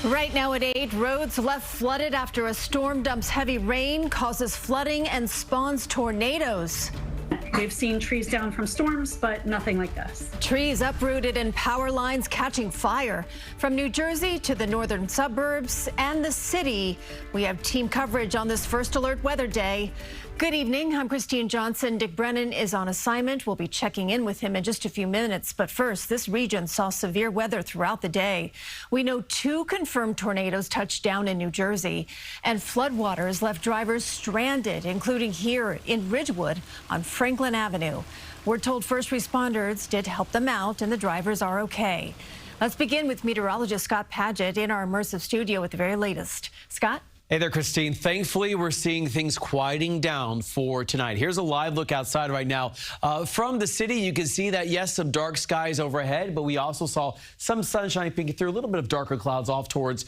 Right now at 8, roads left flooded after a storm dumps heavy rain, causes flooding and spawns tornadoes. We've seen trees down from storms, but nothing like this. Trees uprooted and power lines catching fire. From New Jersey to the northern suburbs and the city, we have team coverage on this First Alert Weather Day. Good evening. I'm Christine Johnson. Dick Brennan is on assignment. We'll be checking in with him in just a few minutes. But first, this region saw severe weather throughout the day. We know 2 confirmed tornadoes touched down in New Jersey, and floodwaters left drivers stranded, including here in Ridgewood on Franklin Avenue. We're told first responders did help them out, and the drivers are okay. Let's begin with meteorologist Scott Padgett in our immersive studio with the very latest. Scott? Hey there, Christine. Thankfully, we're seeing things quieting down for tonight. Here's a live look outside right now. From the city, you can see that, yes, some dark skies overhead, but we also saw some sunshine peeking through, a little bit of darker clouds off towards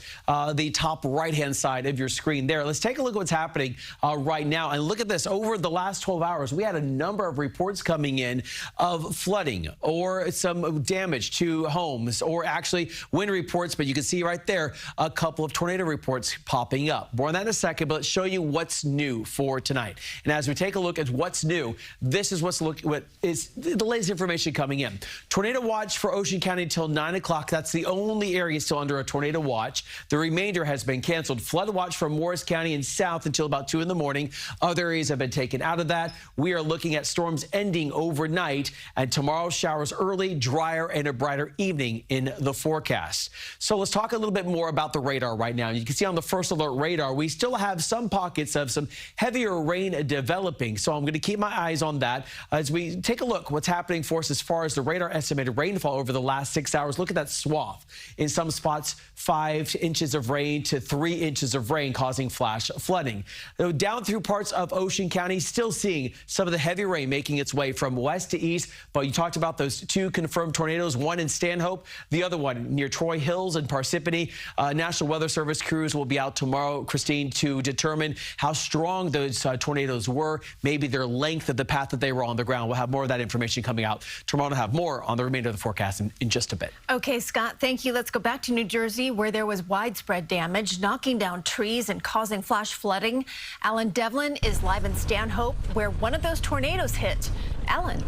the top right-hand side of your screen there. Let's take a look at what's happening right now. And look at this. Over the last 12 hours, we had a number of reports coming in of flooding or some damage to homes, or actually wind reports. But you can see right there a couple of tornado reports popping up. More on that in a second, but let's show you what's new for tonight. And as we take a look at what's new, this is what is the latest information coming in. Tornado watch for Ocean County until 9 o'clock. That's the only area still under a tornado watch. The remainder has been canceled. Flood watch for Morris County and south until about 2 in the morning. Other areas have been taken out of that. We are looking at storms ending overnight, and tomorrow showers early, drier, and a brighter evening in the forecast. So let's talk a little bit more about the radar right now. You can see on the First Alert radar, we still have some pockets of some heavier rain developing. So I'm going to keep my eyes on that as we take a look what's happening for us as far as the radar estimated rainfall over the last 6 hours. Look at that swath. In some spots, 5 inches of rain to 3 inches of rain causing flash flooding. Though down through parts of Ocean County, still seeing some of the heavy rain making its way from west to east. But you talked about those 2 confirmed tornadoes, one in Stanhope, the other one near Troy Hills and Parsippany. National Weather Service crews will be out tomorrow, Christine, to determine how strong those tornadoes were, maybe their length of the path that they were on the ground. We'll have more of that information coming out tomorrow. We'll have more on the remainder of the forecast in just a bit. Okay, Scott, thank you. Let's go back to New Jersey, where there was widespread damage, knocking down trees and causing flash flooding. Alan Devlin is live in Stanhope, where one of those tornadoes hit. Alan.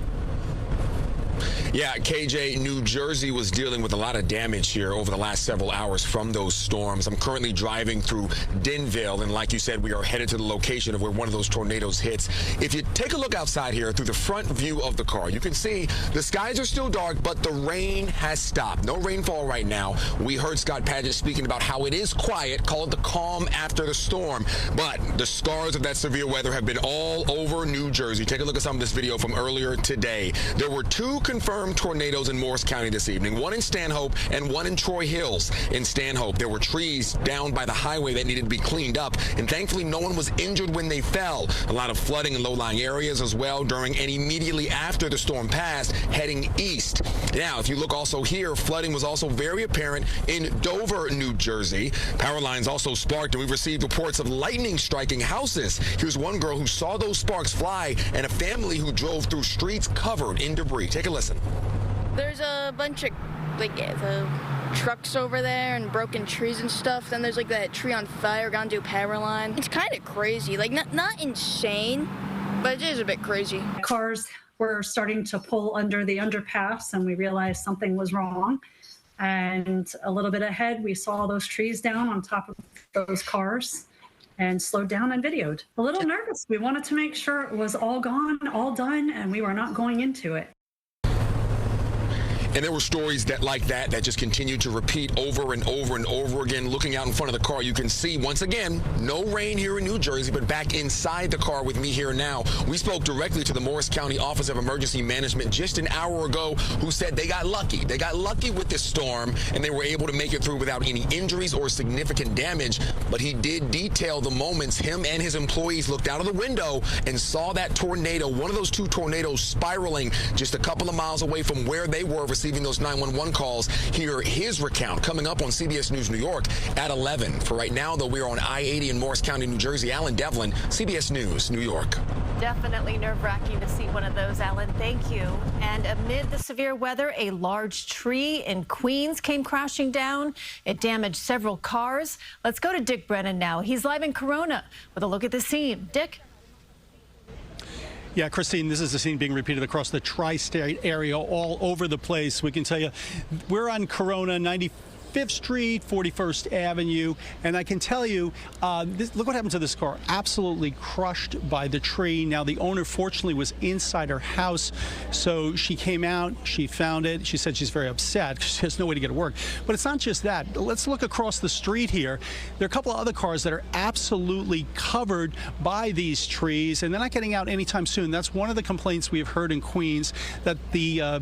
Yeah, KJ, New Jersey was dealing with a lot of damage here over the last several hours from those storms. I'm currently driving through Denville, and like you said, we are headed to the location of where one of those tornadoes hits. If you take a look outside here through the front view of the car, you can see the skies are still dark, but the rain has stopped. No rainfall right now. We heard Scott Padgett speaking about how it is quiet, call it the calm after the storm, but the scars of that severe weather have been all over New Jersey. Take a look at some of this video from earlier today. There were 2 confirmed tornadoes in Morris County this evening, one in Stanhope and one in Troy Hills. In Stanhope, there were trees down by the highway that needed to be cleaned up, and thankfully no one was injured when they fell. A lot of flooding in low-lying areas as well during and immediately after the storm passed, heading east. Now, if you look also here, flooding was also very apparent in Dover, New Jersey. Power lines also sparked, and we've received reports of lightning striking houses. Here's one girl who saw those sparks fly, and a family who drove through streets covered in debris. Take a listen. There's a bunch of, the trucks over there and broken trees and stuff. Then there's, that tree on fire gone to a power line. It's kind of crazy. Not insane, but it is a bit crazy. Cars were starting to pull under the underpass, and we realized something was wrong. And a little bit ahead, we saw those trees down on top of those cars and slowed down and videoed. A little nervous. We wanted to make sure it was all gone, all done, and we were not going into it. And there were stories like that just continued to repeat over and over and over again. Looking out in front of the car, you can see, once again, no rain here in New Jersey, but back inside the car with me here now, we spoke directly to the Morris County Office of Emergency Management just an hour ago, who said they got lucky. They got lucky with this storm, and they were able to make it through without any injuries or significant damage. But he did detail the moments him and his employees looked out of the window and saw that tornado, one of those 2 tornadoes, spiraling just a couple of miles away from where they were, receiving those 911 calls. Hear his recount coming up on CBS News New York at 11. For right now, though, we're on I-80 in Morris County, New Jersey. Alan Devlin, CBS News New York. Definitely nerve-wracking to see one of those, Alan. Thank you. And amid the severe weather, a large tree in Queens came crashing down. It damaged several cars. Let's go to Dick Brennan now. He's live in Corona with a look at the scene. Dick? Yeah, Christine, this is the scene being repeated across the tri-state area all over the place. We can tell you we're on Corona, 95th Street, 41st Avenue, and I can tell you, look what happened to this car. Absolutely crushed by the tree. Now, the owner, fortunately, was inside her house, so she came out, she found it. She said she's very upset because she has no way to get to work. But it's not just that. Let's look across the street here. There are a couple of other cars that are absolutely covered by these trees, and they're not getting out anytime soon. That's one of the complaints we have heard in Queens, that the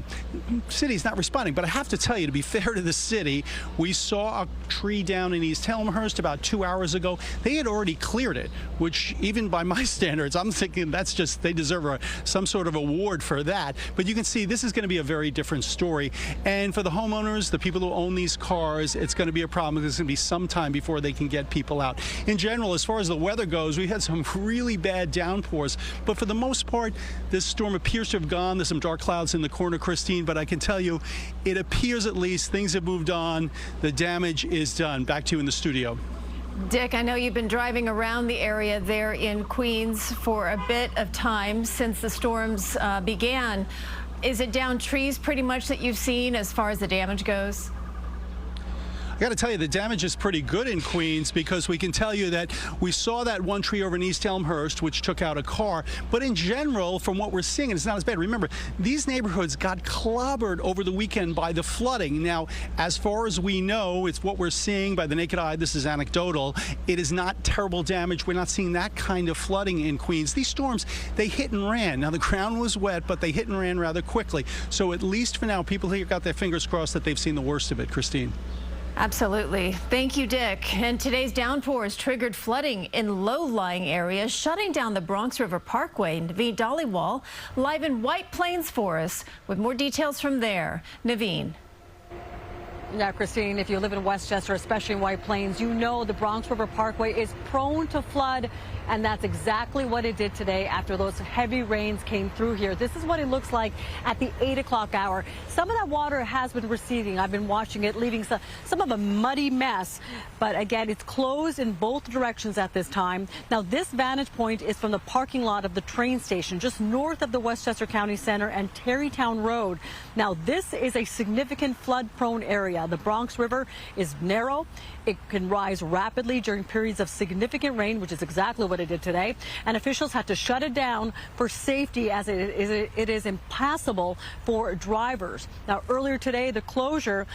city's not responding. But I have to tell you, to be fair to the city, we saw a tree down in East Elmhurst about 2 hours ago. They had already cleared it, which even by my standards, I'm thinking that's just, they deserve some sort of award for that. But you can see this is going to be a very different story. And for the homeowners, the people who own these cars, it's going to be a problem. There's going to be some time before they can get people out. In general, as far as the weather goes, we had some really bad downpours. But for the most part, this storm appears to have gone. There's some dark clouds in the corner, Christine, but I can tell you, it appears at least things have moved on. The damage is done. Back to you in the studio. Dick, I know you've been driving around the area there in Queens for a bit of time since the storms began. Is it down trees pretty much that you've seen as far as the damage goes? I got to tell you, the damage is pretty good in Queens, because we can tell you that we saw that one tree over in East Elmhurst, which took out a car. But in general, from what we're seeing, it's not as bad. Remember, these neighborhoods got clobbered over the weekend by the flooding. Now, as far as we know, it's what we're seeing by the naked eye. This is anecdotal. It is not terrible damage. We're not seeing that kind of flooding in Queens. These storms, they hit and ran. Now, the ground was wet, but they hit and ran rather quickly. So at least for now, people here got their fingers crossed that they've seen the worst of it. Christine. Absolutely. Thank you, Dick. And today's downpours triggered flooding in low-lying areas, shutting down the Bronx River Parkway. Naveen Dhaliwal live in White Plains for us with more details from there. Naveen. Yeah, Christine, if you live in Westchester, especially in White Plains, you know the Bronx River Parkway is prone to flood, and that's exactly what it did today after those heavy rains came through here. This is what it looks like at the 8 o'clock hour. Some of that water has been receding. I've been watching it, leaving some of a muddy mess. But again, it's closed in both directions at this time. Now, this vantage point is from the parking lot of the train station just north of the Westchester County Center and Terrytown Road. Now, this is a significant flood-prone area. The Bronx River is narrow. It can rise rapidly during periods of significant rain, which is exactly what it did today. And officials had to shut it down for safety, as it is impassable for drivers. Now, earlier today, the closure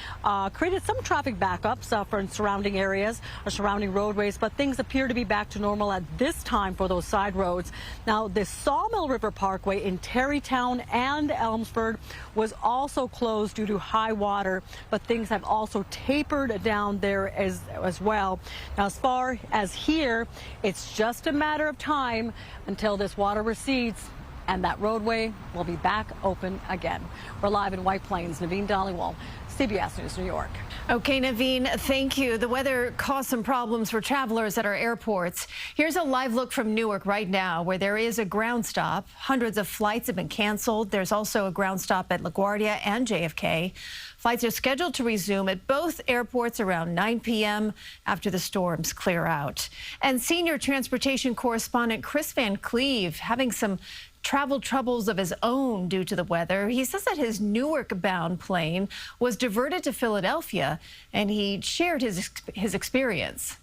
created some traffic backups for surrounding areas, surrounding roadways, but things appear to be back to normal at this time for those side roads. Now, the Sawmill River Parkway in Terrytown and Elmsford was also closed due to high water, but things have also tapered down there as well. Now, as far as here, it's just a matter of time until this water recedes and that roadway will be back open again. We're live in White Plains. Naveen Dhaliwal, CBS News New York. Okay, Naveen, thank you. The weather caused some problems for travelers at our airports. Here's a live look from Newark right now, where there is a ground stop. Hundreds of flights have been canceled. There's also a ground stop at LaGuardia and JFK. Flights are scheduled to resume at both airports around 9 p.m. after the storms clear out. And senior transportation correspondent Chris Van Cleve having some travel troubles of his own due to the weather. He says that his Newark-bound plane was diverted to Philadelphia, and he shared his experience.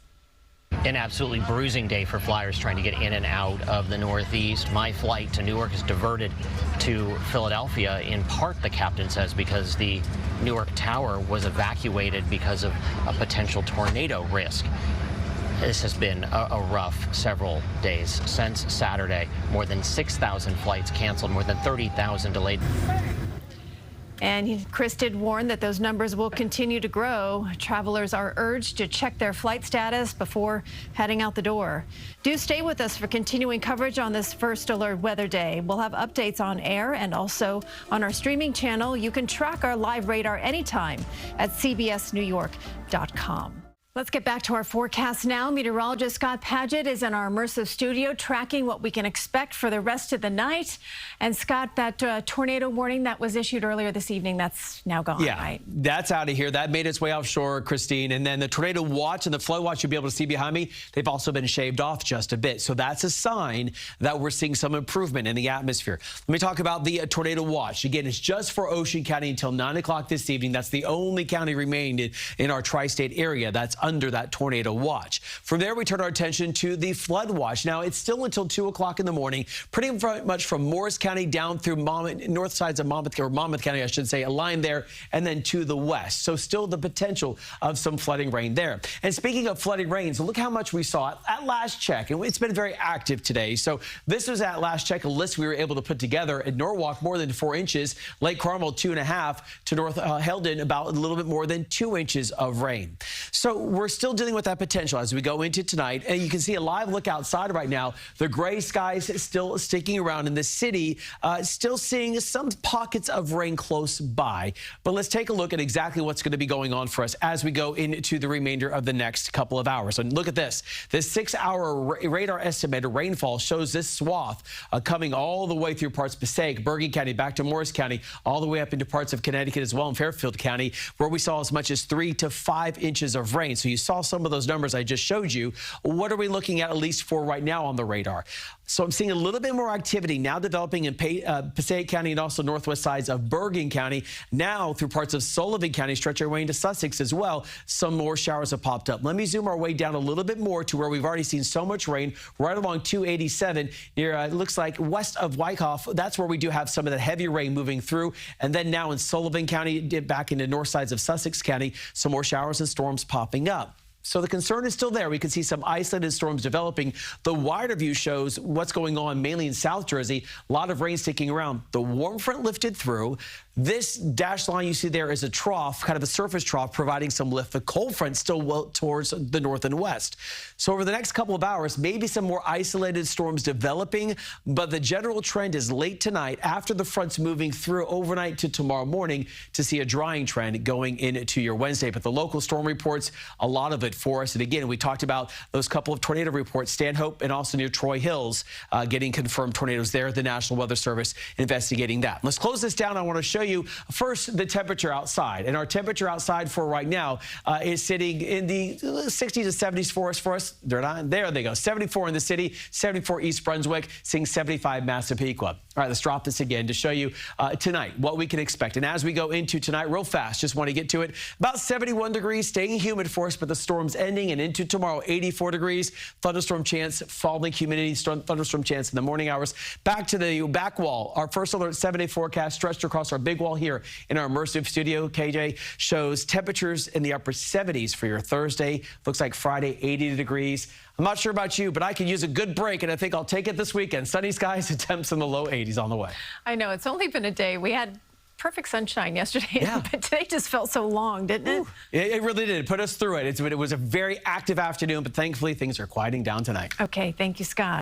An absolutely bruising day for flyers trying to get in and out of the Northeast. My flight to Newark is diverted to Philadelphia, in part, the captain says, because the Newark Tower was evacuated because of a potential tornado risk. This has been a rough several days since Saturday. More than 6,000 flights canceled, more than 30,000 delayed. And Chris did warn that those numbers will continue to grow. Travelers are urged to check their flight status before heading out the door. Do stay with us for continuing coverage on this First Alert Weather Day. We'll have updates on air and also on our streaming channel. You can track our live radar anytime at cbsnewyork.com. Let's get back to our forecast now. Meteorologist Scott Paget is in our immersive studio tracking what we can expect for the rest of the night. And Scott, that tornado warning that was issued earlier this evening, that's now gone, right? That's out of here. That made its way offshore, Christine. And then the tornado watch and the flood watch you'll be able to see behind me, they've also been shaved off just a bit. So that's a sign that we're seeing some improvement in the atmosphere. Let me talk about the tornado watch. Again, it's just for Ocean County until 9 o'clock this evening. That's the only county remaining in our tri-state area that's under that tornado watch. From there, we turn our attention to the flood watch. Now, it's still until 2 o'clock in the morning, pretty much from Morris County down through north sides of Monmouth County, I should say, a line there, and then to the west. So still the potential of some flooding rain there. And speaking of flooding rain, so look how much we saw at last check. And it's been very active today. So this was at last check, a list we were able to put together. At Norwalk, more than 4 inches. Lake Carmel, 2.5. To North Heldon, about a little bit more than 2 inches of rain. So we're still dealing with that potential as we go into tonight. And you can see a live look outside right now. The gray skies still sticking around in the city, still seeing some pockets of rain close by. But let's take a look at exactly what's going to be going on for us as we go into the remainder of the next couple of hours. And look at this. This 6-hour radar estimated rainfall shows this swath coming all the way through parts of Passaic, Bergen County, back to Morris County, all the way up into parts of Connecticut as well, in Fairfield County, where we saw as much as 3 to 5 inches of rain. So you saw some of those numbers I just showed you. What are we looking at least for right now on the radar? So I'm seeing a little bit more activity now developing in Passaic County and also northwest sides of Bergen County. Now through parts of Sullivan County, stretch our way into Sussex as well. Some more showers have popped up. Let me zoom our way down a little bit more to where we've already seen so much rain right along 287 near, it looks like west of Wyckoff. That's where we do have some of that heavy rain moving through. And then now in Sullivan County, back into north sides of Sussex County, some more showers and storms popping up. So the concern is still there. We can see some isolated storms developing. The wider view shows what's going on mainly in South Jersey. A lot of rain sticking around. The warm front lifted through. This dashed line you see there is a trough, kind of a surface trough, providing some lift. The cold front still well towards the north and west. So over the next couple of hours, maybe some more isolated storms developing, but the general trend is late tonight after the front's moving through overnight to tomorrow morning to see a drying trend going into your Wednesday. But the local storm reports, a lot of it for us. And again, we talked about those couple of tornado reports, Stanhope and also near Troy Hills, getting confirmed tornadoes there. The National Weather Service investigating that. Let's close this down. I want to show you first the temperature outside. And our temperature outside for right now is sitting in the 60s to 70s for us. They're not there. They go 74 in the city, 74 East Brunswick, seeing 75 Massapequa. All right, let's drop this again to show you tonight what we can expect. And as we go into tonight real fast, just want to get to it. About 71 degrees, staying humid for us, but the storm's ending, and into tomorrow, 84 degrees. Thunderstorm chance, falling humidity, thunderstorm chance in the morning hours. Back to the back wall. Our first alert 7-day forecast stretched across our big wall here in our immersive studio. KJ shows temperatures in the upper 70s for your Thursday. Looks like Friday, 80 degrees. I'm not sure about you, but I could use a good break, and I think I'll take it this weekend. Sunny skies and temps in the low 80s on the way. I know. It's only been a day. We had perfect sunshine yesterday, yeah. But today just felt so long, didn't it? Ooh, it really did. It put us through it. It was a very active afternoon, but thankfully things are quieting down tonight. Okay, thank you, Scott.